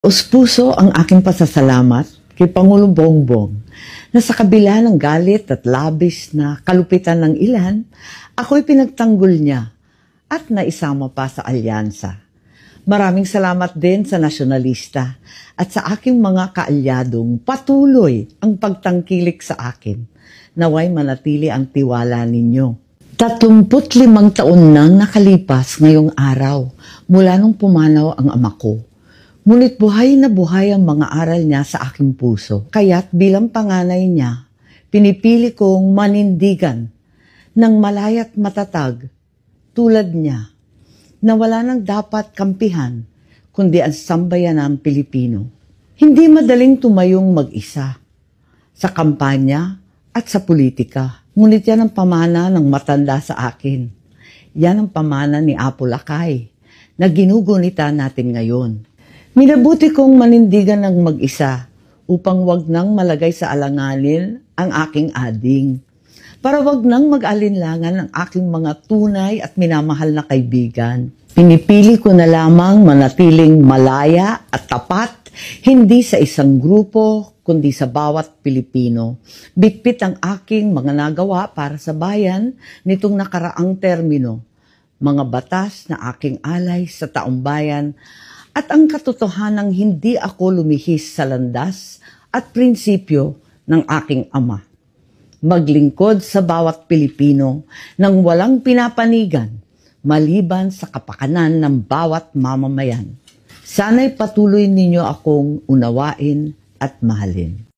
Taos-puso ang aking pasasalamat kay Pangulong Bongbong na sa kabila ng galit at labis na kalupitan ng ilan, ako'y pinagtanggol niya at naisama pa sa alyansa. Maraming salamat din sa nasyonalista at sa aking mga kaalyadong patuloy ang pagtangkilik sa akin. Naway manatili ang tiwala ninyo. 35 taon nang nakalipas ngayong araw mula nung pumanaw ang ama ko. Ngunit buhay na buhay ang mga aral niya sa aking puso. Kaya't bilang panganay niya, pinipili kong manindigan ng malaya't matatag tulad niya na wala nang dapat kampihan kundi ang sambayanang Pilipino. Hindi madaling tumayong mag-isa sa kampanya at sa politika. Ngunit yan ang pamana ng matanda sa akin. Yan ang pamana ni Apo Lakay na ginugunita natin ngayon. Minabuti kong manindigan ng mag-isa upang wag nang malagay sa alanganin ang aking ading. Para wag nang mag-alinlangan ang aking mga tunay at minamahal na kaibigan. Pinipili ko na lamang manatiling malaya at tapat, hindi sa isang grupo, kundi sa bawat Pilipino. Bitbit ang aking mga nagawa para sa bayan nitong nakaraang termino. Mga batas na aking alay sa taong bayan at ang katotohanang hindi ako lumihis sa landas at prinsipyo ng aking ama. Maglingkod sa bawat Pilipino nang walang pinapanigan, maliban sa kapakanan ng bawat mamamayan. Sana'y patuloy ninyo akong unawain at mahalin.